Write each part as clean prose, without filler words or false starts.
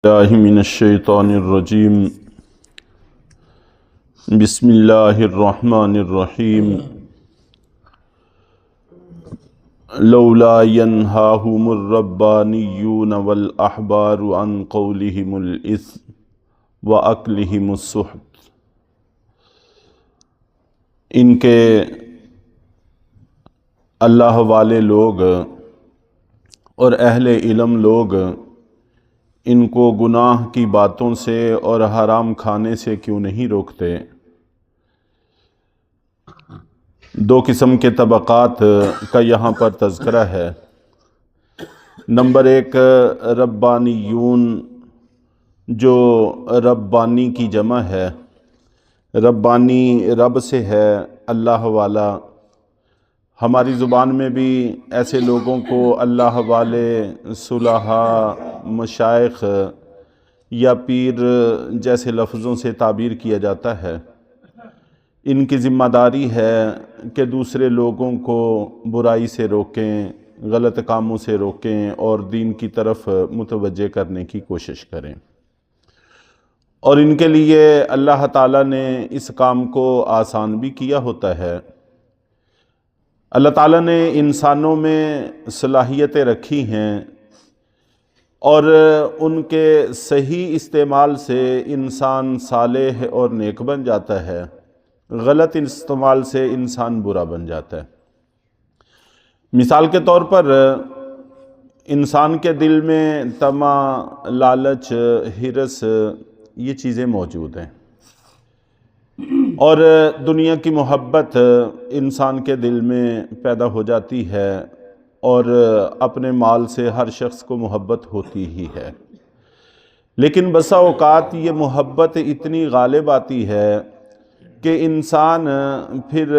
باللہ من الشیطان الرجیم بسم اللہ الرحمن الرحیم لولا ینہاہم الربانیون والاحبار عن قولہم الاثم واکلہم السحت۔ ان کے اللہ والے لوگ اور اہل علم لوگ ان کو گناہ کی باتوں سے اور حرام کھانے سے کیوں نہیں روکتے؟ دو قسم کے طبقات کا یہاں پر تذکرہ ہے۔ نمبر ایک ربانیون، جو ربانی کی جمع ہے۔ ربانی رب سے ہے، اللہ والا۔ ہماری زبان میں بھی ایسے لوگوں کو اللہ والے، صلحاء، مشائخ یا پیر جیسے لفظوں سے تعبیر کیا جاتا ہے۔ ان کی ذمہ داری ہے کہ دوسرے لوگوں کو برائی سے روکیں، غلط کاموں سے روکیں اور دین کی طرف متوجہ کرنے کی کوشش کریں۔ اور ان کے لیے اللہ تعالیٰ نے اس کام کو آسان بھی کیا ہوتا ہے۔ اللہ تعالیٰ نے انسانوں میں صلاحیتیں رکھی ہیں اور ان کے صحیح استعمال سے انسان صالح اور نیک بن جاتا ہے، غلط استعمال سے انسان برا بن جاتا ہے۔ مثال کے طور پر انسان کے دل میں طمع، لالچ، ہرس، یہ چیزیں موجود ہیں، اور دنیا کی محبت انسان کے دل میں پیدا ہو جاتی ہے، اور اپنے مال سے ہر شخص کو محبت ہوتی ہی ہے۔ لیکن بسا اوقات یہ محبت اتنی غالب آتی ہے کہ انسان پھر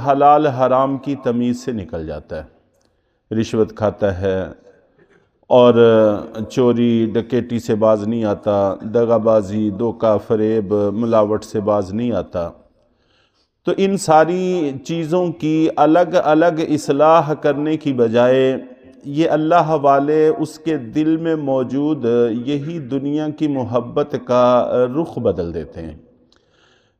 حلال حرام کی تمیز سے نکل جاتا ہے، رشوت کھاتا ہے اور چوری ڈکیٹی سے باز نہیں آتا، دغا بازی، دھوکہ فریب، ملاوٹ سے باز نہیں آتا۔ تو ان ساری چیزوں کی الگ الگ اصلاح کرنے کی بجائے یہ اللہ والے اس کے دل میں موجود یہی دنیا کی محبت کا رخ بدل دیتے ہیں،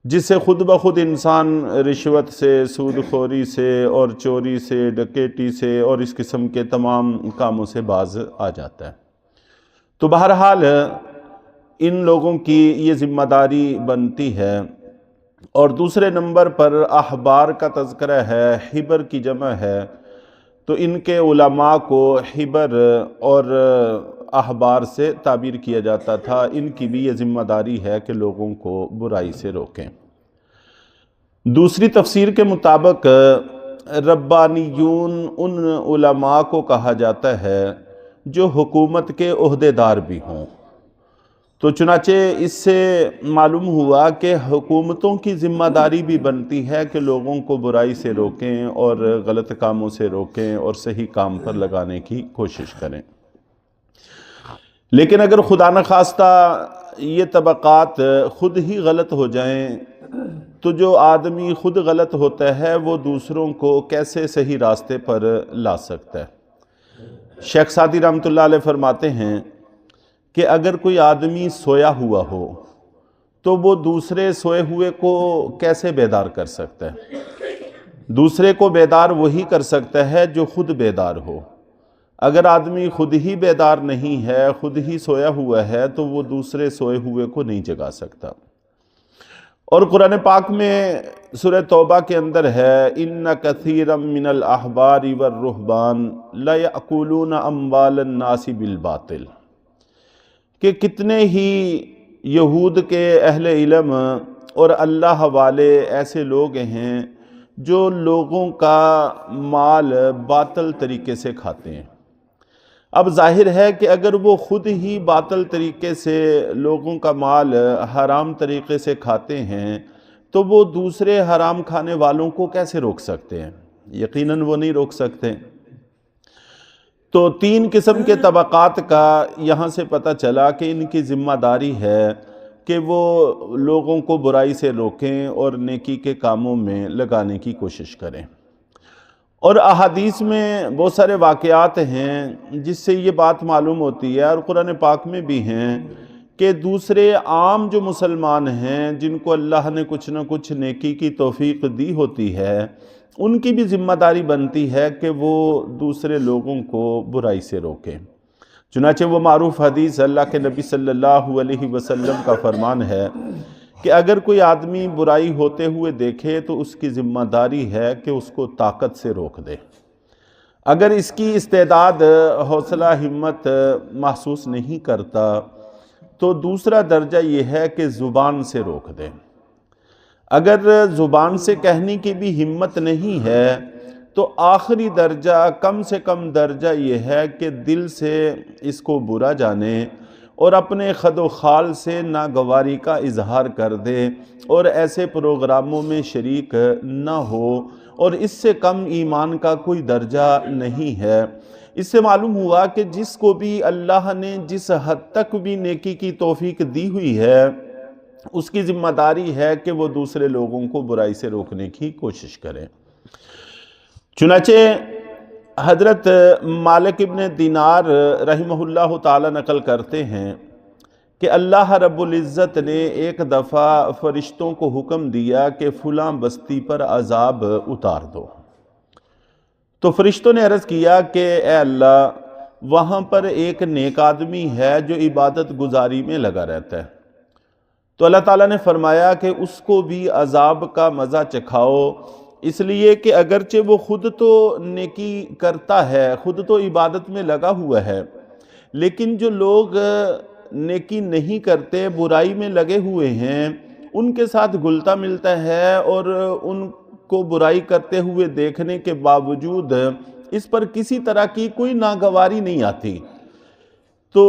جس سے خود بخود انسان رشوت سے، سود خوری سے اور چوری سے، ڈکیٹی سے اور اس قسم کے تمام کاموں سے باز آ جاتا ہے۔ تو بہرحال ان لوگوں کی یہ ذمہ داری بنتی ہے۔ اور دوسرے نمبر پر احبار کا تذکرہ ہے، حبر کی جمع ہے، تو ان کے علماء کو حبر اور احبار سے تعبیر کیا جاتا تھا۔ ان کی بھی یہ ذمہ داری ہے کہ لوگوں کو برائی سے روکیں۔ دوسری تفسیر کے مطابق ربانیون ان علماء کو کہا جاتا ہے جو حکومت کے عہدیدار بھی ہوں۔ تو چنانچہ اس سے معلوم ہوا کہ حکومتوں کی ذمہ داری بھی بنتی ہے کہ لوگوں کو برائی سے روکیں اور غلط کاموں سے روکیں اور صحیح کام پر لگانے کی کوشش کریں۔ لیکن اگر خدا نخواستہ یہ طبقات خود ہی غلط ہو جائیں تو جو آدمی خود غلط ہوتا ہے وہ دوسروں کو کیسے صحیح راستے پر لا سکتا ہے؟ شیخ سعدی رحمۃ اللہ علیہ فرماتے ہیں کہ اگر کوئی آدمی سویا ہوا ہو تو وہ دوسرے سوئے ہوئے کو کیسے بیدار کر سکتا ہے؟ دوسرے کو بیدار وہی کر سکتا ہے جو خود بیدار ہو۔ اگر آدمی خود ہی بیدار نہیں ہے، خود ہی سویا ہوا ہے، تو وہ دوسرے سوئے ہوئے کو نہیں جگا سکتا۔ اور قرآن پاک میں سورہ توبہ کے اندر ہے اِنَّ كَثِيرًا مِّنَ الْأَحْبَارِ وَالرُّهْبَانِ لَيَأْكُلُونَ أَمْوَالَ النَّاسِ بِالْبَاطِلِ، کہ کتنے ہی یہود کے اہل علم اور اللہ والے ایسے لوگ ہیں جو لوگوں کا مال باطل طریقے سے کھاتے ہیں۔ اب ظاہر ہے کہ اگر وہ خود ہی باطل طریقے سے لوگوں کا مال حرام طریقے سے کھاتے ہیں تو وہ دوسرے حرام کھانے والوں کو کیسے روک سکتے ہیں؟ یقیناً وہ نہیں روک سکتے۔ تو تین قسم کے طبقات کا یہاں سے پتہ چلا کہ ان کی ذمہ داری ہے کہ وہ لوگوں کو برائی سے روکیں اور نیکی کے کاموں میں لگانے کی کوشش کریں۔ اور احادیث میں بہت سارے واقعات ہیں جس سے یہ بات معلوم ہوتی ہے، اور قرآن پاک میں بھی ہیں کہ دوسرے عام جو مسلمان ہیں جن کو اللہ نے کچھ نہ کچھ نیکی کی توفیق دی ہوتی ہے، ان کی بھی ذمہ داری بنتی ہے کہ وہ دوسرے لوگوں کو برائی سے روکیں۔ چنانچہ وہ معروف حدیث اللہ کے نبی صلی اللہ علیہ وسلم کا فرمان ہے کہ اگر کوئی آدمی برائی ہوتے ہوئے دیکھے تو اس کی ذمہ داری ہے کہ اس کو طاقت سے روک دے۔ اگر اس کی استعداد، حوصلہ، ہمت محسوس نہیں کرتا تو دوسرا درجہ یہ ہے کہ زبان سے روک دے۔ اگر زبان سے کہنے کی بھی ہمت نہیں ہے تو آخری درجہ، کم سے کم درجہ یہ ہے کہ دل سے اس کو برا جانے اور اپنے خد و خال سے ناگواری کا اظہار کر دے اور ایسے پروگراموں میں شریک نہ ہو، اور اس سے کم ایمان کا کوئی درجہ نہیں ہے۔ اس سے معلوم ہوا کہ جس کو بھی اللہ نے جس حد تک بھی نیکی کی توفیق دی ہوئی ہے، اس کی ذمہ داری ہے کہ وہ دوسرے لوگوں کو برائی سے روکنے کی کوشش کرے۔ چنانچہ حضرت مالک ابن دینار رحمہ اللہ تعالی نقل کرتے ہیں کہ اللہ رب العزت نے ایک دفعہ فرشتوں کو حکم دیا کہ فلاں بستی پر عذاب اتار دو۔ تو فرشتوں نے عرض کیا کہ اے اللہ، وہاں پر ایک نیک آدمی ہے جو عبادت گزاری میں لگا رہتا ہے۔ تو اللہ تعالیٰ نے فرمایا کہ اس کو بھی عذاب کا مزہ چکھاؤ، اس لیے کہ اگرچہ وہ خود تو نیکی کرتا ہے، خود تو عبادت میں لگا ہوا ہے، لیکن جو لوگ نیکی نہیں کرتے، برائی میں لگے ہوئے ہیں، ان کے ساتھ گلتا ملتا ہے اور ان کو برائی کرتے ہوئے دیکھنے کے باوجود اس پر کسی طرح کی کوئی ناگواری نہیں آتی۔ تو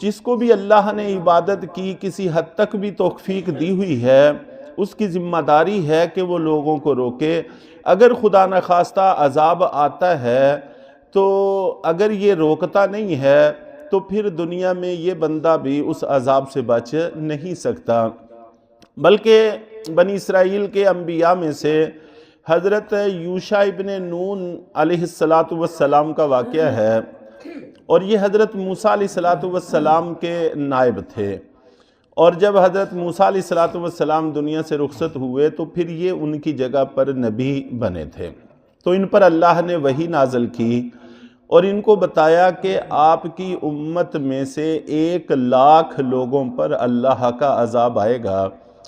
جس کو بھی اللہ نے عبادت کی کسی حد تک بھی توفیق دی ہوئی ہے، اس کی ذمہ داری ہے کہ وہ لوگوں کو روکے۔ اگر خدا نخواستہ عذاب آتا ہے تو اگر یہ روکتا نہیں ہے تو پھر دنیا میں یہ بندہ بھی اس عذاب سے بچ نہیں سکتا۔ بلکہ بنی اسرائیل کے انبیاء میں سے حضرت یوشع ابن نون علیہ السلام کا واقعہ ہے، اور یہ حضرت موسیٰ علیہ السلام کے نائب تھے، اور جب حضرت موسیٰ علیہ السلام دنیا سے رخصت ہوئے تو پھر یہ ان کی جگہ پر نبی بنے تھے۔ تو ان پر اللہ نے وحی نازل کی اور ان کو بتایا کہ آپ کی امت میں سے 1,00,000 لوگوں پر اللہ کا عذاب آئے گا،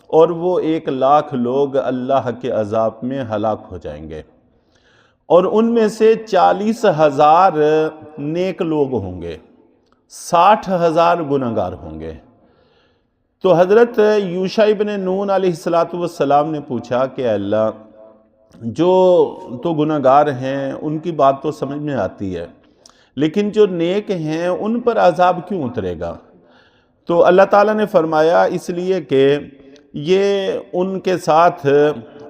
اور وہ 1,00,000 لوگ اللہ کے عذاب میں ہلاک ہو جائیں گے، اور ان میں سے 40,000 نیک لوگ ہوں گے، 60,000 گنہگار ہوں گے۔ تو حضرت یوشع ابن نون علیہ السلام نے پوچھا کہ اللہ، جو تو گنہگار ہیں ان کی بات تو سمجھ میں آتی ہے، لیکن جو نیک ہیں ان پر عذاب کیوں اترے گا؟ تو اللہ تعالیٰ نے فرمایا اس لیے کہ یہ ان کے ساتھ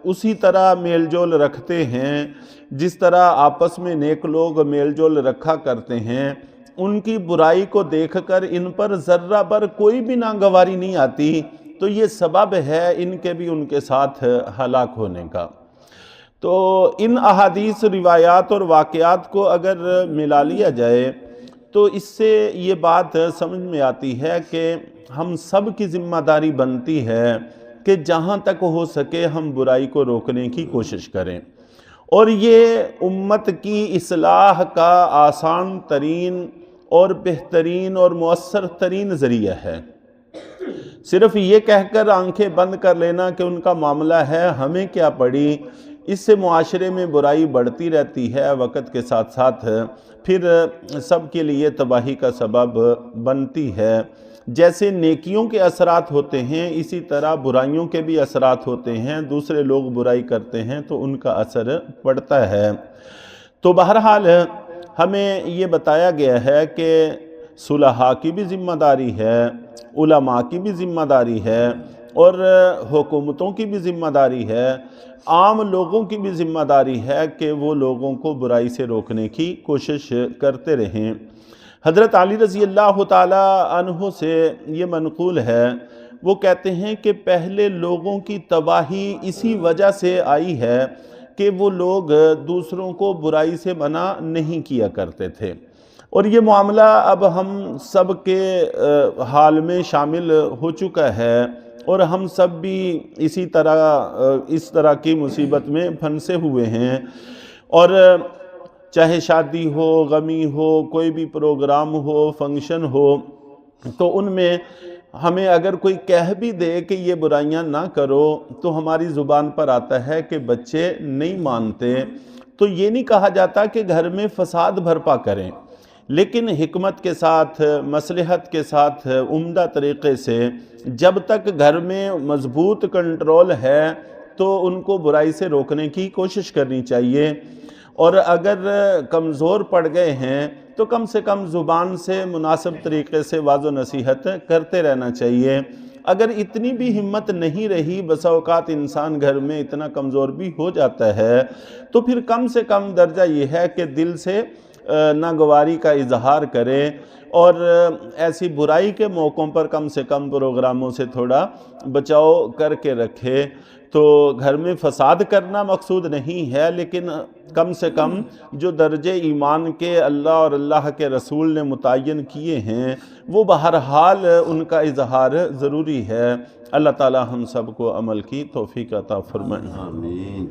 اسی طرح میل جول رکھتے ہیں جس طرح آپس میں نیک لوگ میل جول رکھا کرتے ہیں۔ ان کی برائی کو دیکھ کر ان پر ذرہ بر کوئی بھی ناگواری نہیں آتی، تو یہ سبب ہے ان کے بھی ان کے ساتھ ہلاک ہونے کا۔ تو ان احادیث، روایات اور واقعات کو اگر ملا لیا جائے تو اس سے یہ بات سمجھ میں آتی ہے کہ ہم سب کی ذمہ داری بنتی ہے کہ جہاں تک ہو سکے ہم برائی کو روکنے کی کوشش کریں، اور یہ امت کی اصلاح کا آسان ترین اور بہترین اور مؤثر ترین ذریعہ ہے۔ صرف یہ کہہ کر آنکھیں بند کر لینا کہ ان کا معاملہ ہے، ہمیں کیا پڑی، اس سے معاشرے میں برائی بڑھتی رہتی ہے، وقت کے ساتھ ساتھ پھر سب کے لیے تباہی کا سبب بنتی ہے۔ جیسے نیکیوں کے اثرات ہوتے ہیں اسی طرح برائیوں کے بھی اثرات ہوتے ہیں، دوسرے لوگ برائی کرتے ہیں تو ان کا اثر پڑتا ہے۔ تو بہرحال ہمیں یہ بتایا گیا ہے کہ صلحاء کی بھی ذمہ داری ہے، علماء کی بھی ذمہ داری ہے، اور حکومتوں کی بھی ذمہ داری ہے، عام لوگوں کی بھی ذمہ داری ہے کہ وہ لوگوں کو برائی سے روکنے کی کوشش کرتے رہیں۔ حضرت علی رضی اللہ تعالی عنہ سے یہ منقول ہے، وہ کہتے ہیں کہ پہلے لوگوں کی تباہی اسی وجہ سے آئی ہے کہ وہ لوگ دوسروں کو برائی سے منع نہیں کیا کرتے تھے، اور یہ معاملہ اب ہم سب کے حال میں شامل ہو چکا ہے، اور ہم سب بھی اس طرح کی مصیبت میں پھنسے ہوئے ہیں۔ اور چاہے شادی ہو، غمی ہو، کوئی بھی پروگرام ہو، فنکشن ہو، تو ان میں ہمیں اگر کوئی کہہ بھی دے کہ یہ برائیاں نہ کرو تو ہماری زبان پر آتا ہے کہ بچے نہیں مانتے، تو یہ نہیں کہا جاتا کہ گھر میں فساد برپا کریں، لیکن حکمت کے ساتھ، مصلحت کے ساتھ، عمدہ طریقے سے جب تک گھر میں مضبوط کنٹرول ہے تو ان کو برائی سے روکنے کی کوشش کرنی چاہیے، اور اگر کمزور پڑ گئے ہیں تو کم سے کم زبان سے مناسب طریقے سے واضح نصیحت کرتے رہنا چاہیے۔ اگر اتنی بھی ہمت نہیں رہی، بسا اوقات انسان گھر میں اتنا کمزور بھی ہو جاتا ہے، تو پھر کم سے کم درجہ یہ ہے کہ دل سے ناگواری کا اظہار کرے، اور ایسی برائی کے موقعوں پر کم سے کم پروگراموں سے تھوڑا بچاؤ کر کے رکھے۔ تو گھر میں فساد کرنا مقصود نہیں ہے، لیکن کم سے کم جو درجے ایمان کے اللہ اور اللہ کے رسول نے متعین کیے ہیں وہ بہرحال ان کا اظہار ضروری ہے۔ اللہ تعالی ہم سب کو عمل کی توفیق عطا فرمائے۔ آمین۔